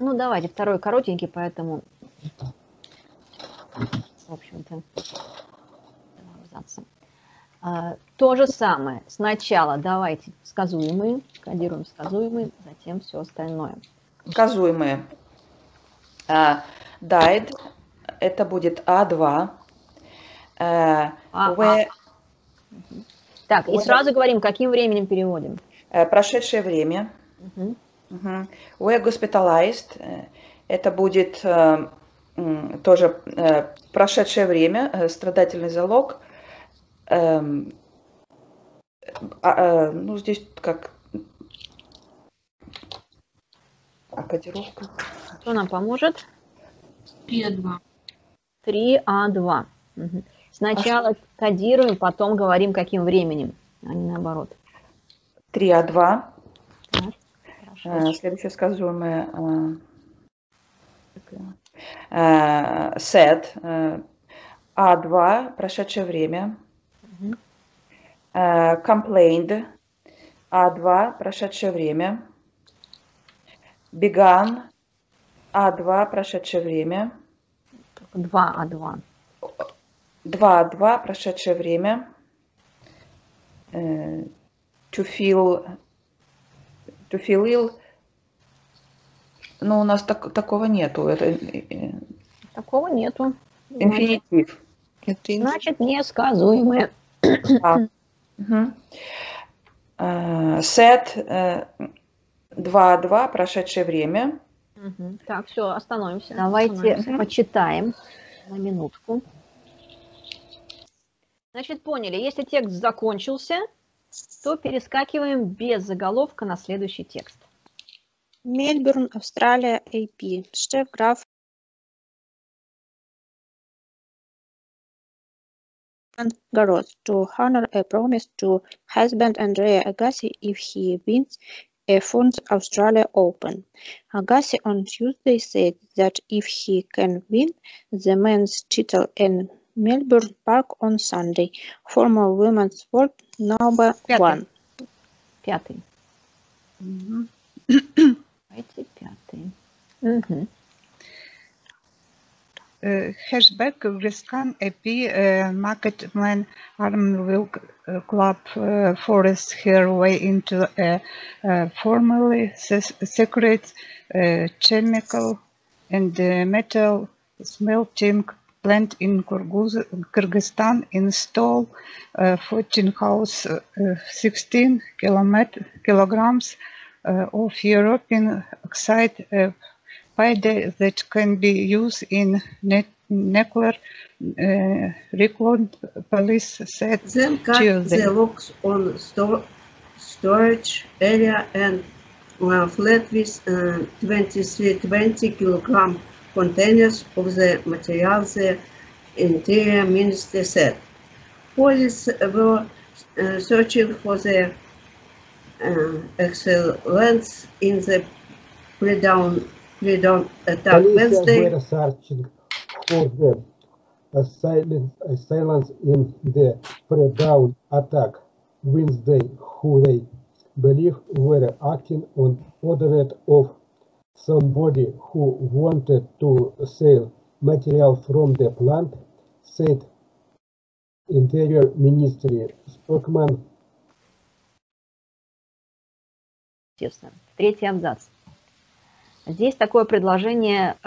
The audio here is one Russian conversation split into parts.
Ну, давайте, второй коротенький, поэтому, в общем-то, абзацы. То же самое. Сначала давайте сказуемые, кодируем сказуемые, затем все остальное. Сказуемые. Died, это будет А2. Так, и сразу говорим, каким временем переводим. Прошедшее время. Were hospitalized, это будет тоже прошедшее время, страдательный залог. Ну, здесь как кодировка. Кто нам поможет? 3А2. 3А2. Сначала кодируем, потом говорим, каким временем, а не наоборот. 3А2. Так, следующее сказуемое said. А2, прошедшее время. Complained. А2, прошедшее время. Began. А2, прошедшее время. 2А2. 2А2, прошедшее время. To feel ill. Ну, у нас такого нету. Это Такого нету. инфинитив. Значит, несказуемое. Said. 2А2, прошедшее время. Так, все, остановимся. Давайте почитаем на минутку. Значит, поняли, если текст закончился, то перескакиваем без заголовка на следующий текст. Мельбурн, Австралия, AP. Шеф граф Garros to honor a promise to husband Andrea Agassi if he wins a Funds Australia Open. Agassi on Tuesday said that if he can win the men's title in Melbourne Park on Sunday, former women's world number one. Пятый. Давайте пятый. Hatchback Briscan AP Marketman Armville Club forced her way into a formerly secret chemical and metal smelting plant in Kyrgyzstan installed 16 kilograms of European oxide powder that can be used in nuclear recall, police said Then cut Tuesday. the locks on storage area and flat with 20 kilogram containers of the material, the Interior Ministry said. Police were searching for the excellence in the pre-dawn attack Wednesday. Police were searching for the assailants in the pre-dawn attack Wednesday, who they believe were acting on order of somebody who wanted to sell material from the plant, said Interior Ministry spokesman. Естественно. Третий абзац. Здесь такое предложение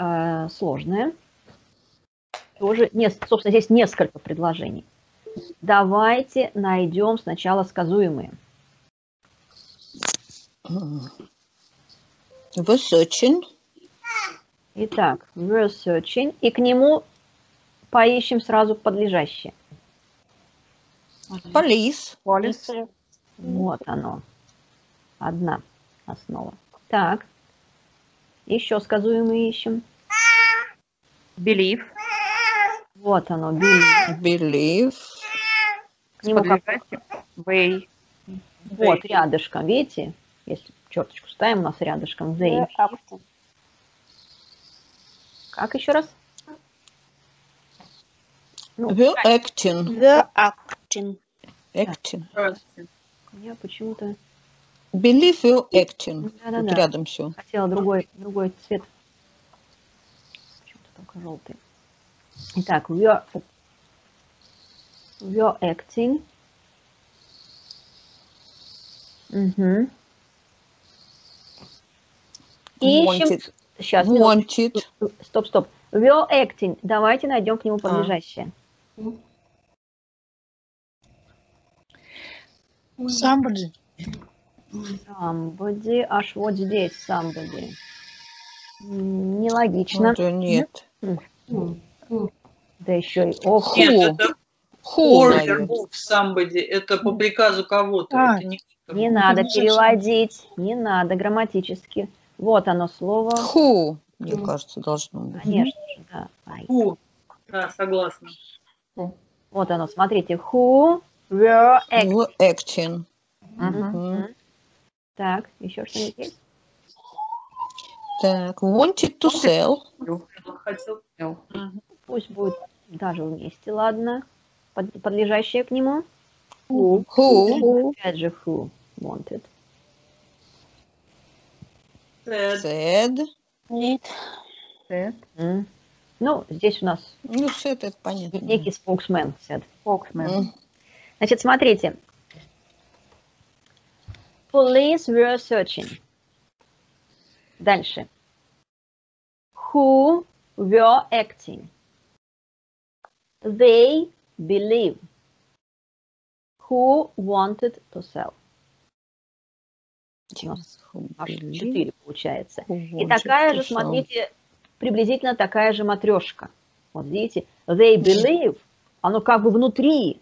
сложное. Тоже, собственно, здесь несколько предложений. Давайте найдем сначала сказуемые. Researching. Итак, researching. И к нему поищем сразу подлежащее. Police. Вот оно. Одна основа. Так. Еще сказуемые ищем. Believe. Вот оно, believe. Believe. К нему как... Way. Вот, рядышком, видите? Если черточку ставим, у нас рядышком they. Как еще раз? Ну, The acting. The acting. Acting. я почему-то... Believe you acting. Да-да-да. Тут рядом все. Хотела другой цвет только желтый. Итак, were acting. Угу. Ищем. Wanted. Сейчас. Wanted. Стоп. Were acting. Давайте найдем к нему подлежащее. Somebody. Somebody. Аж вот здесь somebody. Нелогично. Уже нет. Да еще и ох. Нет, это Who, order наверное. of somebody. Это по приказу кого-то. А. Это Не надо переводить. Не надо грамматически. Вот оно слово. Who, мне кажется, должно быть. Конечно же, да. Ай. Who. Да, согласна. Вот оно, смотрите. Who were acting. Were acting. Мгм. Так, еще что-нибудь есть? Так, wanted to sell. Хотел. Пусть будет даже вместе, ладно. Подлежащее к нему. Who Опять же, who wanted. Said. said. М. Ну, здесь у нас Ну, said, это понятно. некий spokesman. said. М. Значит, смотрите. Police were searching. Дальше. Who were acting. They believe. Who wanted to sell. У нас аж 4 получается. И такая же, смотрите, приблизительно такая же матрешка. Вот видите, they believe, оно как бы внутри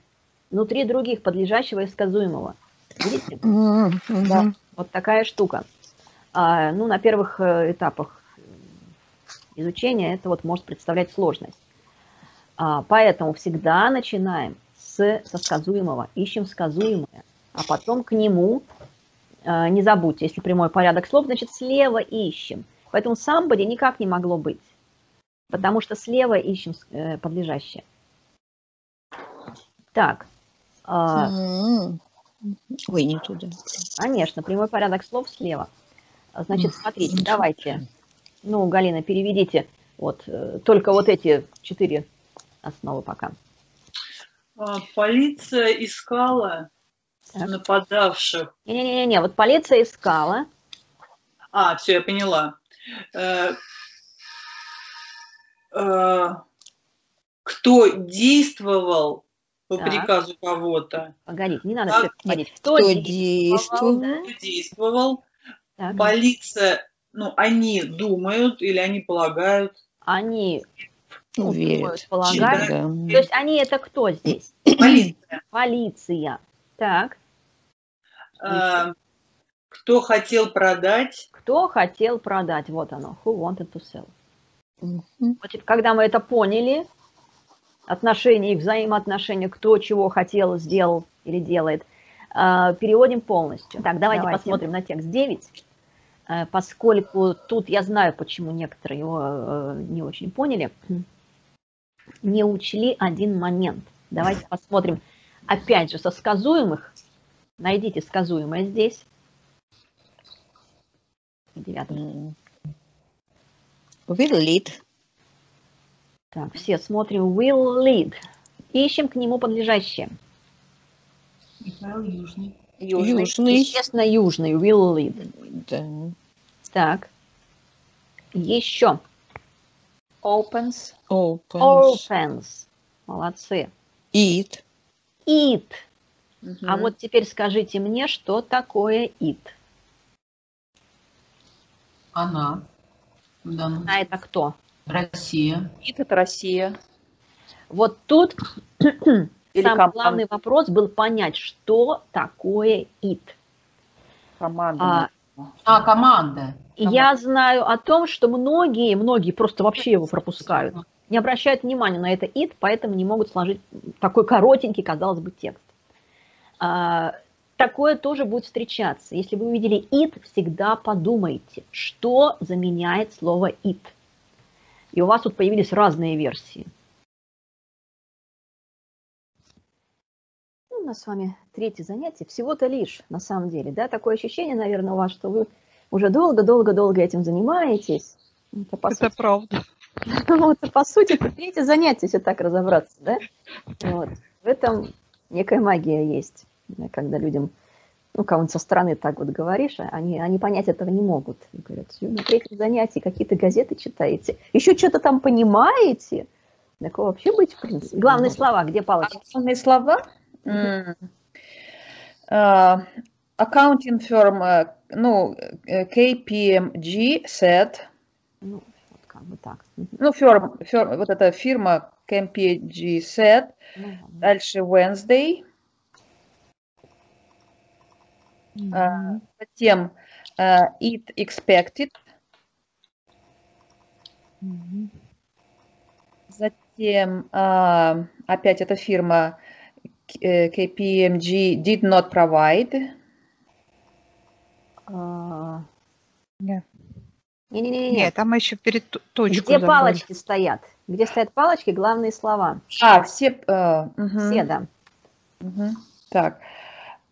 других, подлежащего и сказуемого. Видите? Да. Вот такая штука. Ну, на первых этапах изучения это вот может представлять сложность. Поэтому всегда начинаем со сказуемого, ищем сказуемое, а потом к нему, не забудьте, если прямой порядок слов, значит слева ищем. Поэтому somebody никак не могло быть, потому что слева ищем подлежащее. Так. Ой, не туда. Конечно, прямой порядок слов слева. Значит, смотрите, давайте. Ну, Галина, переведите вот только вот эти 4 основы пока. Полиция искала нападавших. Не-не-не, вот полиция искала. Все, я поняла. Кто действовал по приказу кого-то. Погодите, не надо все переводить. Кто действовал? Да? Кто действовал. Так. Полиция, они думают или они полагают. Они Верят. полагают. Да. То есть они это кто здесь? Полиция. Полиция. Так. Кто хотел продать. Кто хотел продать? Вот оно. Who wanted to sell. Мгм. Значит, когда мы это поняли, отношения и взаимоотношения, кто чего хотел, сделал или делает, переводим полностью. Так, давайте посмотрим на текст 9, поскольку тут я знаю, почему некоторые его не очень поняли, не учли один момент. Давайте посмотрим, опять же, со сказуемых. Найдите сказуемое здесь. 9. Will lead. Так, все смотрим. Will lead. Ищем к нему подлежащее. Южный. Южный. Естественно, южный. Will lead. Да. Так. Еще. Opens. Opens. Молодцы. Eat. Eat. А вот теперь скажите мне, что такое eat? Она. А это кто? Россия. Ит это Россия. Вот тут самый команда. главный вопрос был понять, что такое eat. Команда. Команда. Я знаю о том, что многие просто вообще его пропускают. Не обращают внимания на это eat, поэтому не могут сложить такой коротенький, казалось бы, текст. Такое тоже будет встречаться. Если вы увидели it, всегда подумайте, что заменяет слово it. И у вас тут появились разные версии. У нас с вами 3-е занятие, всего-то лишь, на самом деле. Да? Такое ощущение, наверное, у вас, что вы уже долго-долго-долго этим занимаетесь. Это правда. Вот, по сути, это третье занятие, если так разобраться, да? Вот. В этом некая магия есть, когда людям, ну, кому-нибудь со стороны так вот говоришь, они понять этого не могут. И говорят, на третьем занятии какие-то газеты читаете, еще что-то там понимаете. Такого вообще быть, в принципе. Главные слова, где палочки? Главные слова? Accounting firm, ну, KPMG said. Ну, вот как бы так. Ну, вот эта фирма KPMG said. Дальше Wednesday. Затем it expected. Затем опять эта фирма KPMG did not provide. Нет. Не-не-не. Нет, там еще перед точку Где забыли. палочки стоят? Где стоят палочки, главные слова. Все. Все, да. Так.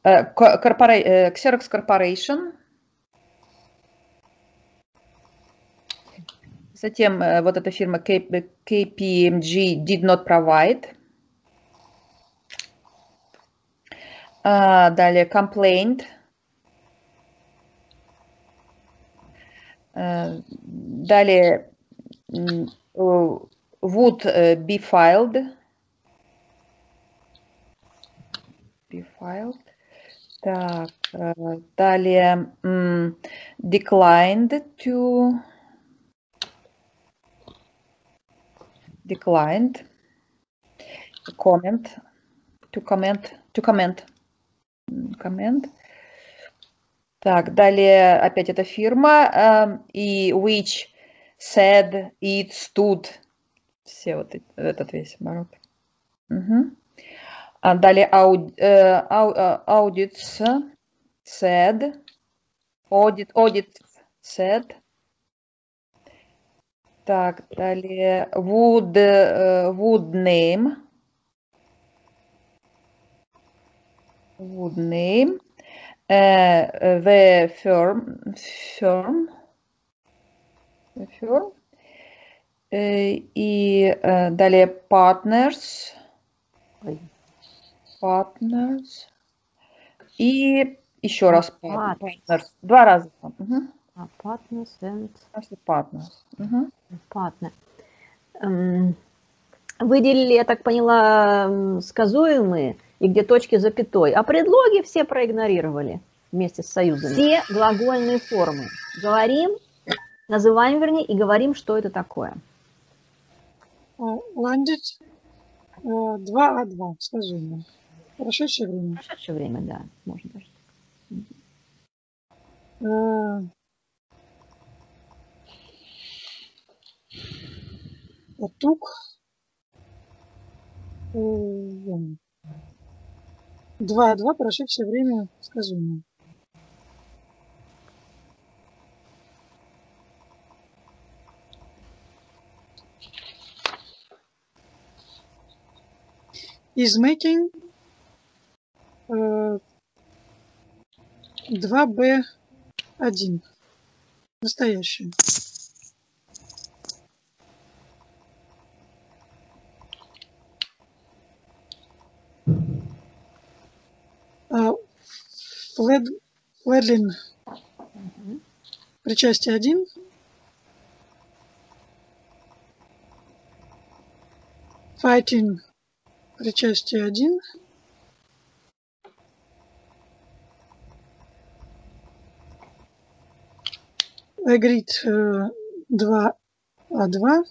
Xerox Corporation. Затем вот эта фирма KPMG did not provide. Далее complaint. Далее would be filed. Так, далее declined. Comment. Так, далее опять эта фирма, и which said it stood. Все вот этот весь оборот. Далее audits said. Audits said. Так, далее would name. The firm. И далее partners. И еще раз partners. Два раза. Partners and... Partner. Выделили, я так поняла, сказуемые и где точки запятой. А предлоги все проигнорировали вместе с союзами. Все глагольные формы. Говорим, называем, вернее, и говорим, что это такое. Landed 2А2, сказуемое. Прошедшее время. Прошедшее время, да. Можно даже так. Тук. 2А2, прошедшее время, сказуемое. Is making 2B1. Настоящее. Фледлин. Причастие 1. Fighting. Причастие 1. Agreed 2А2.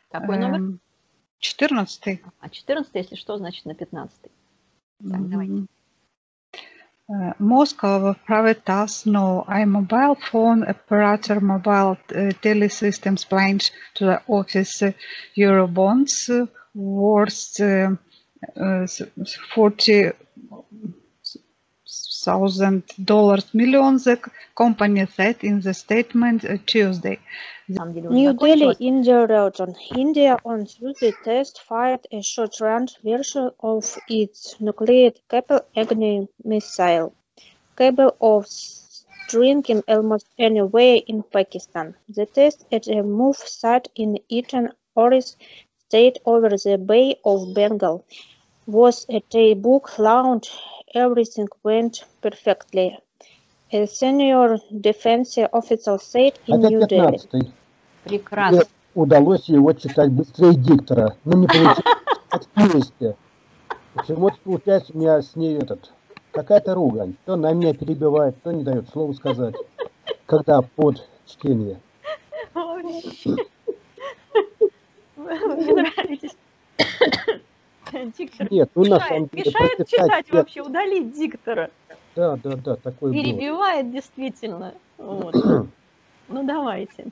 Какой номер? 14. А 14, если что, значит на 15. Так, давайте. Moscow private task no a mobile phone operator mobile telesystems plans to the office Eurobonds worth $40,000 million, the company said in the statement Tuesday. New Delhi, India region. India on Tuesday test-fired a short-range version of its nuclear-capable Agni missile, capable of drinking almost anywhere in Pakistan. The test at a MOOF site in Eton Oris State over the Bay of Bengal was at a book launch. Everything went perfectly. A senior defense officer said in New Delhi. 15-й. Прекрасно. Мне удалось его читать быстрее диктора, но не получилось читать вместе. Почему-то получается у меня с ней какая-то ругань. То она меня перебивает, то не дает слово сказать, когда под чтение. Вообще. Вы мне нравитесь. Диктор Нет, ну на самом деле мешает прочитать читать текст. вообще, удалить диктора. Да, такое было. Перебивает действительно. Вот. Ну давайте.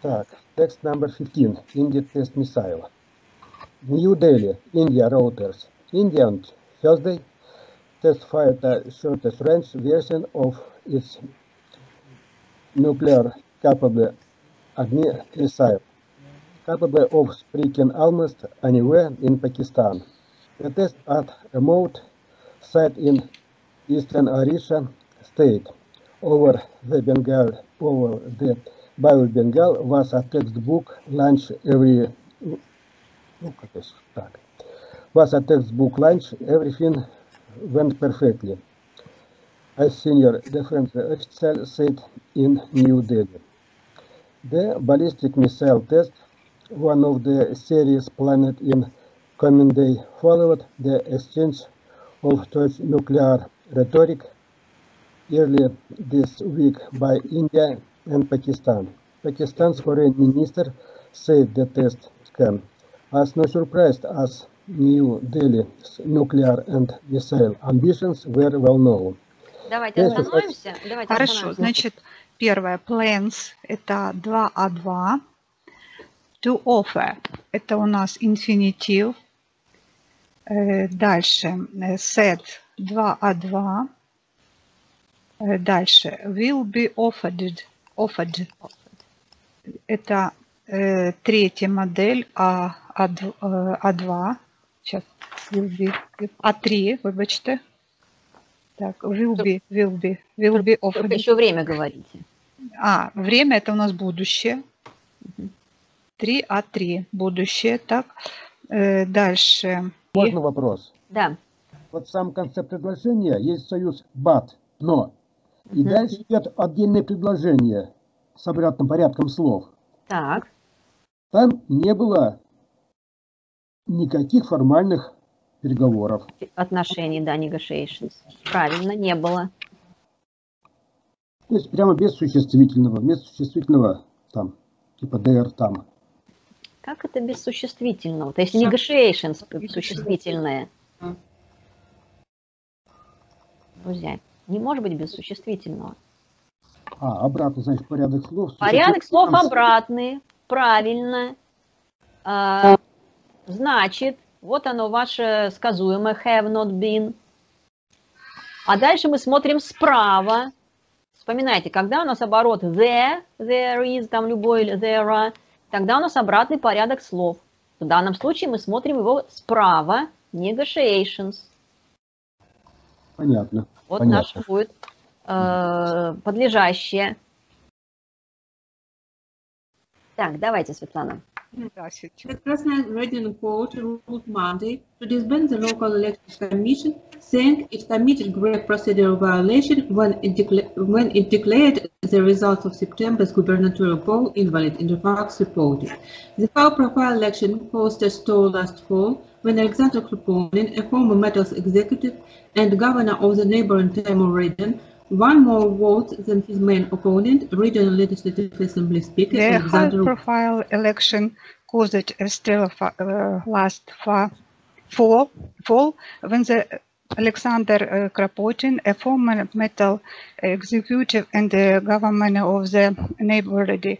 Так, text number 15, India test missile. New Delhi, India routers. India on Thursday test fired the shortest range version of its nuclear capable Agni missile, capable of striking almost anywhere in Pakistan. The test at a remote site in eastern Orissa state over the Bay of Bengal was a textbook lunch everything went perfectly, a senior defense official said in New Delhi. The ballistic missile test, one of the series planned in coming day, followed the exchange of such nuclear rhetoric earlier this week by India and Pakistan. Pakistan's foreign minister said the test came as no surprise as New Delhi's nuclear and missile ambitions were well known. Давайте остановимся. Хорошо, значит, первое, plans, это 2А2. To offer, это у нас инфинитив. Дальше, said, 2А2. Дальше, will be offered. Это третья модель А2. Сейчас, will be, А3, вибачте. Так, will be offered. Еще время говорите. Время это у нас будущее. 3А3, будущее. Так, дальше. Можно вопрос? Да. Вот в самом конце предложения есть союз but, но. И дальше идет отдельное предложение с обратным порядком слов. Так. Там не было никаких формальных переговоров. Отношений, да, negotiations. Правильно, не было. То есть прямо без существительного. Вместо существительного там, типа there, там. Как это без существительного? То есть negotiations существительное. Друзья, не может быть без существительного. Обратно, значит, порядок слов. Порядок слов обратный. Правильно. Значит, вот оно ваше сказуемое have not been. А дальше мы смотрим справа. Вспоминайте, когда у нас оборот there is, там любой there are, тогда у нас обратный порядок слов. В данном случае мы смотрим его справа, negotiations. Понятно. Вот понятно. наше будет подлежащее. Так, давайте, Светлана. The President Regional Court ruled Monday to disband the local elections commission, saying it committed grave procedural violation when it declared the results of September's gubernatorial poll invalid, Interfax reported. The high-profile election caused a stall last fall when Alexander Kruponin, a former Metals executive and governor of the neighboring Timor region, won more votes than his main opponent, Regional Legislative Assembly Speaker The Alexander. high-profile election caused a stellar last fall when the Alexander Kropotkin, a former metal executive and the governor of the neighboring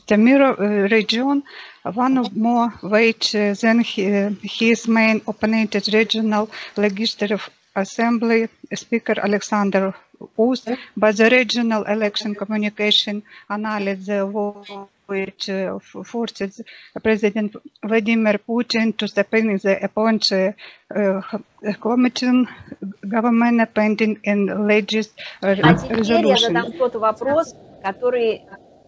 Timor region, won more votes than his main opponent, Regional Legislative Assembly Speaker Alexander Us, but the regional election communication analyzed the vote which forces President Vladimir Putin to suspend the appoint commission government pending in latest А теперь я resolution. задам тот вопрос, который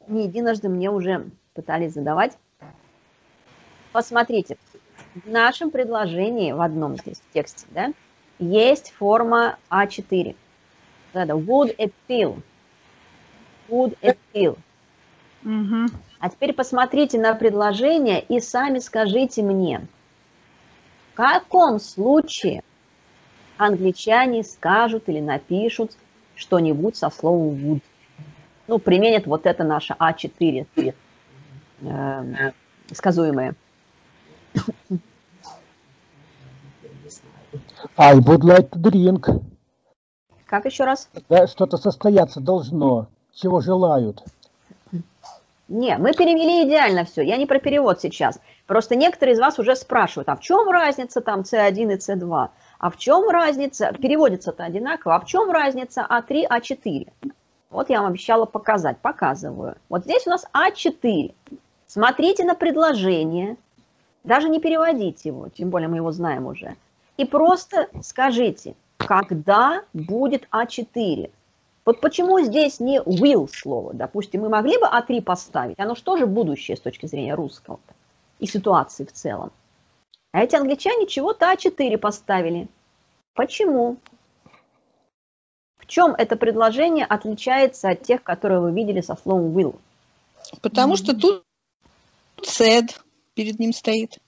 не единожды мне уже пытались задавать. Посмотрите, в нашем предложении, в одном здесь тексте, да, есть форма А4. Это would appeal. Would appeal. А теперь посмотрите на предложение и сами скажите мне, в каком случае англичане скажут или напишут что-нибудь со словом would. Ну, применят вот это наше А4 сказуемое. I would like to drink. Как еще раз? Да, что-то состояться должно. Чего желают. Не, мы перевели идеально все. Я не про перевод сейчас. Просто некоторые из вас уже спрашивают, а в чем разница там C1 и C2? А в чем разница? Переводится-то одинаково. А в чем разница А3, А4? Вот я вам обещала показать. Показываю. Вот здесь у нас А4. Смотрите на предложение. Даже не переводите его, тем более мы его знаем уже. И просто скажите, когда будет А4. Вот почему здесь не will слово? Допустим, мы могли бы А3 поставить. Оно же тоже будущее с точки зрения русского и ситуации в целом. А эти англичане чего-то А4 поставили. Почему? В чем это предложение отличается от тех, которые вы видели со словом will? Потому что тут said перед ним стоит.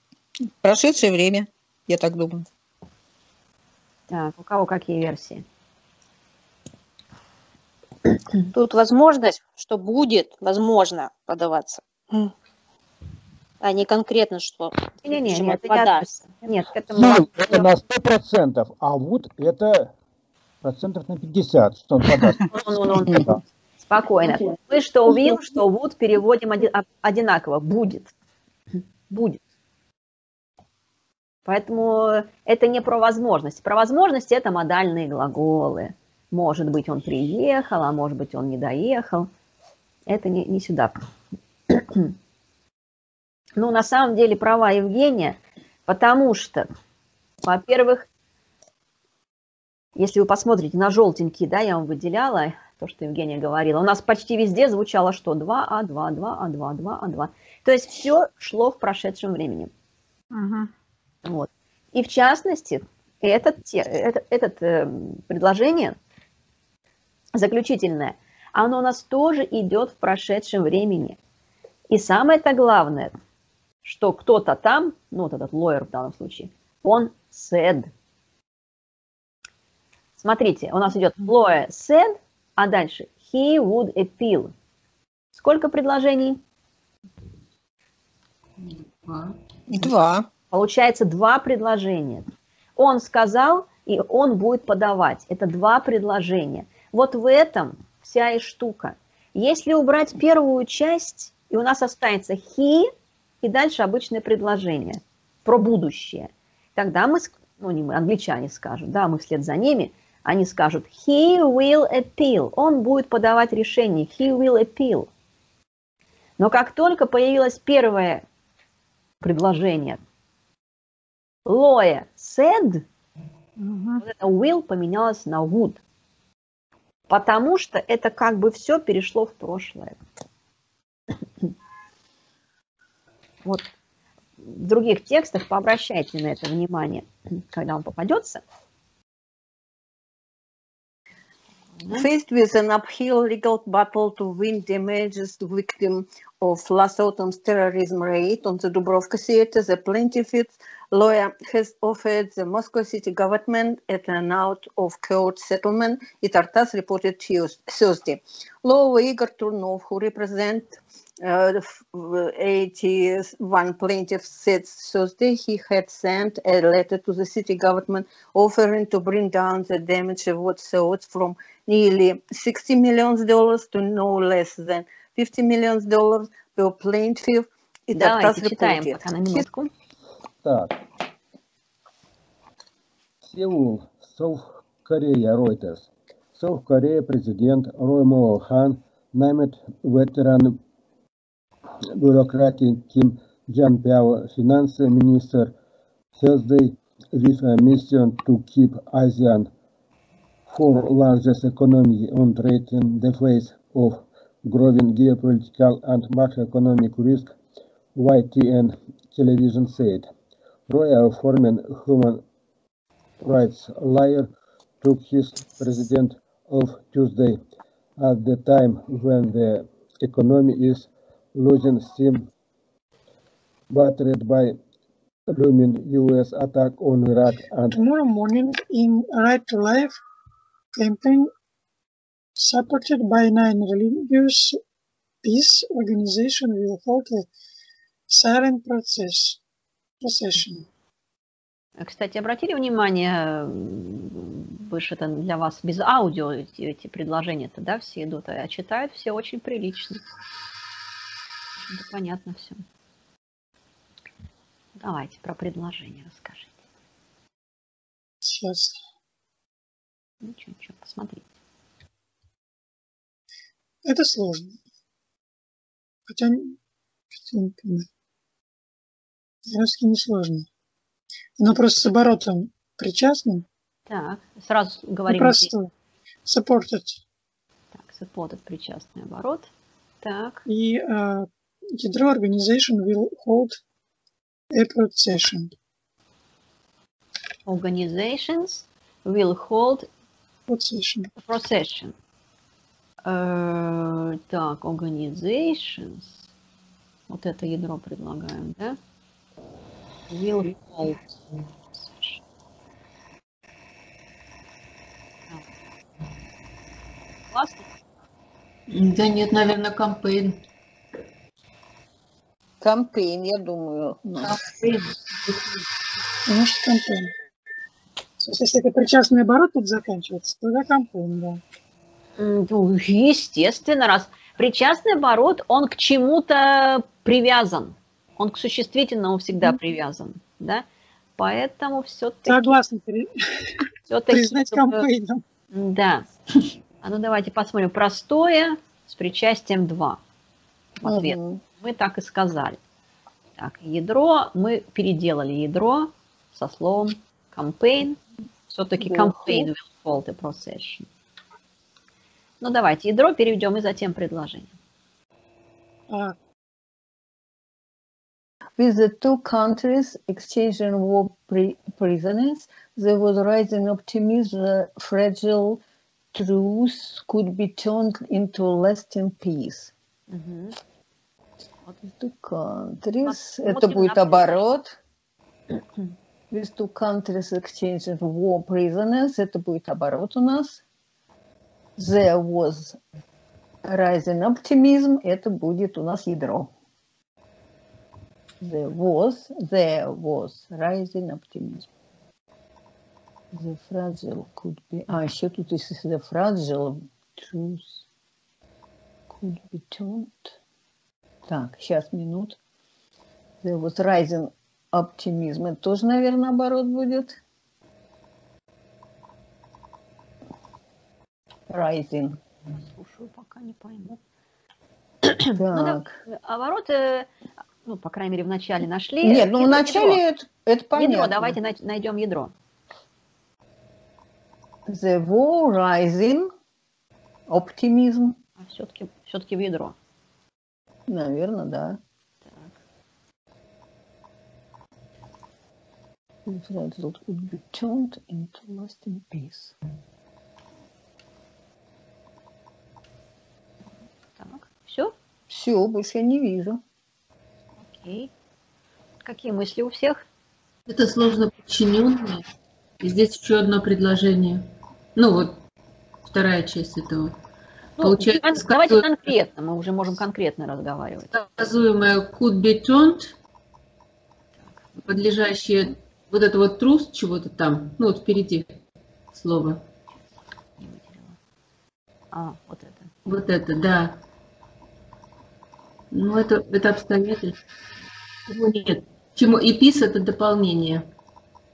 Прошедшее время, я так думаю. Так, у кого какие версии? Тут возможность, что будет возможно подаваться. А не конкретно, что Не-не-не, чем это не подастся. Нет, к этому... Ну, это на 100%, а вот это процентов на 50, что он подаст. Ну. Спокойно. Мы что will, что would переводим одинаково. Будет. Будет. Поэтому это не про возможность. Про возможности это модальные глаголы. Может быть, он приехал, а может быть, он не доехал. Это не сюда. Ну, на самом деле, права Евгения, потому что, во-первых, если вы посмотрите на желтенький, да, я вам выделяла то, что Евгения говорила, у нас почти везде звучало что? 2А, 2, 2А, 2, 2А2. То есть все шло в прошедшем времени. Вот. И в частности, это предложение заключительное, оно у нас тоже идет в прошедшем времени. И самое-то главное, что кто-то там, ну вот этот lawyer в данном случае, он said. Смотрите, у нас идет lawyer said, а дальше he would appeal. Сколько предложений? 2. Получается 2 предложения. Он сказал, и он будет подавать. Это 2 предложения. Вот в этом вся и штука. Если убрать первую часть, и у нас останется he, и дальше обычное предложение про будущее, тогда мы, ну не мы, англичане скажут, да, мы вслед за ними, они скажут he will appeal. Он будет подавать решение. He will appeal. Но как только появилось первое предложение, lawyer said, вот это will поменялось на would. Потому что это как бы все перешло в прошлое. Вот в других текстах пообращайте на это внимание, когда он попадется. Faced with an uphill legal battle to win damages to victim of last autumn's terrorism raid on the Dubrovka theater, the plaintiff's lawyer has offered the Moscow city government an out-of-court settlement, it Tartas reported Thursday. Lawyer Igor Turnov, who represents 81 plaintiffs, said Thursday he had sent a letter to the city government offering to bring down the damage award sought from nearly $60 million to no less than $50 million per plaintiff. It Давайте читаем пока на минутку. Так. Сеул, South Korea, Reuters. South Korea президент Рой Мо Хан наймет ветеран bureaucratic Kim Jan-Piao finance minister Thursday with a mission to keep ASEAN, fourth largest economy, on trade in the face of growing geopolitical and macroeconomic risk, YTN television said. Roy, a former human rights lawyer, took his president of Tuesday at the time when the economy is losing steam, battered by looming U.S. attack on Iraq and Tomorrow morning, in Right to Life campaign supported by 9 religious peace organizations will hold a silent procession. Кстати, обратили внимание, выше это для вас без аудио эти предложения-то, да, все идут, а читают все очень прилично. Это понятно все. Давайте про предложение расскажите. Сейчас. Ничего, посмотрите. Это сложно. Хотя не понимаю. Русский не сложно. Оно просто с оборотом причастным. Так, сразу говорим. Просто supported. Так, supported причастный оборот. Так. И ядро organization will hold a procession. Organizations will hold procession. Так, organizations. Вот это ядро предлагаем, да? Will hold. Классно? Да нет, наверное, кампейн. Кампейн, я думаю. Кампейн. Может, кампейн. Если это причастный оборот тут заканчивается, тогда кампейн, да. Естественно, раз причастный оборот, он к чему-то привязан. Он к существительному всегда привязан, да? Поэтому все-таки... Согласна признать кампейном. Да. А ну давайте посмотрим. Простое с причастием 2. В ответ. Мы так и сказали. Так, ядро, мы переделали ядро со словом campaign. Все-таки campaign will hold a procession. Ну давайте ядро переведем и затем предложение. With the two countries exchanging war prisoners, there was rising optimism that fragile truce could be turned into lasting peace. With two countries, это будет оборот. With two countries exchanging war prisoners, это будет оборот у нас. There was rising optimism, это будет у нас ядро. There was rising optimism. The fragile could be... еще тут если the fragile truth could be turned. Так, сейчас, минут. There was rising optimism. Это тоже, наверное, оборот будет. Rising. Слушаю, пока не пойму. Так. Ну, да, оборот, ну, по крайней мере, в начале нашли. Нет, ну, в начале это понятно. Ядро, давайте найдем ядро. The war rising optimism. А все-таки в ядро. Наверное, да. Так. That would be turned into lasting peace. Так, все? Все, больше я не вижу. Окей. Какие мысли у всех? Это сложно подчиненное. И здесь еще одно предложение. Ну вот, вторая часть этого. Ну, получается, давайте конкретно, мы уже можем конкретно разговаривать. Сказуемое could be turned, подлежащее вот это вот trust чего-то там, ну вот впереди слово. Вот это. Вот это, да. Ну это обстоятельство. Его нет. Чему и peace это дополнение.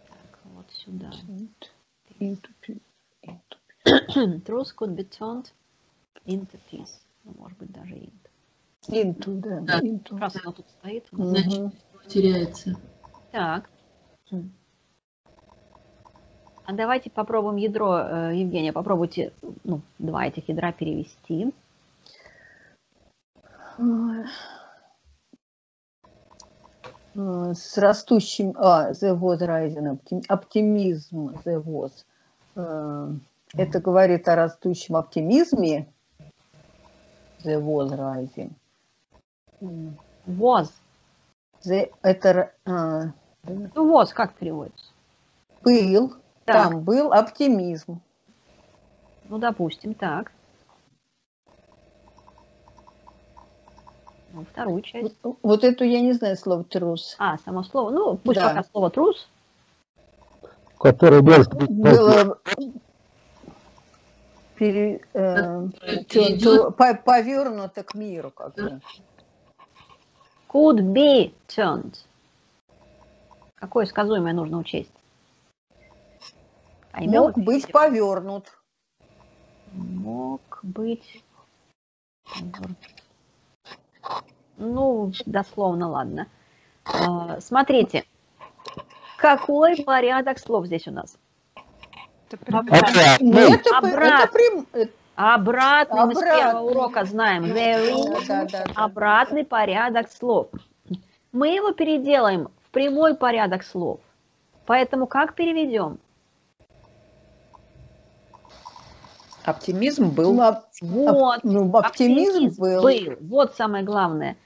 Так, вот сюда. Truth could be turned into peace. Ну, может быть, даже into. Into, да. Да. Into. Раз оно тут стоит. Значит, теряется. Так. А давайте попробуем ядро, Евгения, попробуйте, ну, два этих ядра перевести. С растущим, the was rising, оптимизм, the was. Это говорит о растущем оптимизме, the was rising. Was. Это Ну, was как переводится? был, Так. там был оптимизм. Ну, допустим, так. Ну, вторую часть. Вот эту я не знаю слово трус. Само слово. Ну, пусть Да. пока слово трус. Который может быть Было повернуто к миру, как бы. Could be turned. Какое сказуемое нужно учесть? А имел Мог быть повернут. Мог быть. Ну, дословно, ладно. Смотрите. Какой порядок слов здесь у нас? Обратный. Мы с первого урока знаем. Обратный порядок слов. Мы его переделаем в прямой порядок слов. Поэтому как переведем? Оптимизм был. Вот. Оптимизм был. Вот самое главное.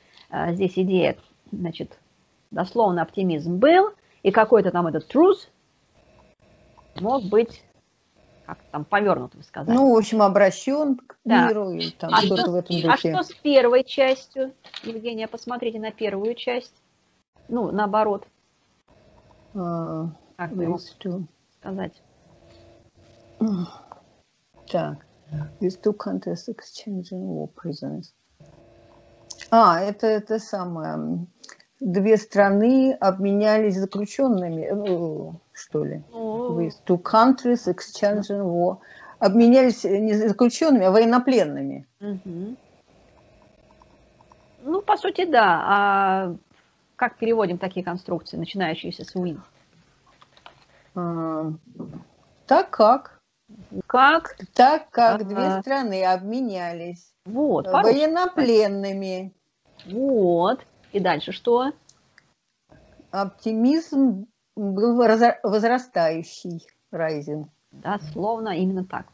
Здесь идея. Значит, дословно оптимизм был. И какой-то там этот truth мог быть, как там, повернут, вы сказали. Ну, в общем, обращен к Да. миру. И там А что-то в этом духе. что с первой частью? Евгения, посмотрите на первую часть. Ну, наоборот. Как бы его сказать? Так. These two countries exchanging war prisoners. Это самое. Две страны обменялись заключенными, что ли? These two countries exchanging war. Обменялись не заключенными, а военнопленными. Угу. Ну, по сути, да. А как переводим такие конструкции, начинающиеся с with? Так как? Так как Ага. две страны обменялись Вот, военнопленными. Вот. И дальше что? Оптимизм был возрастающий, rising. Дословно именно так.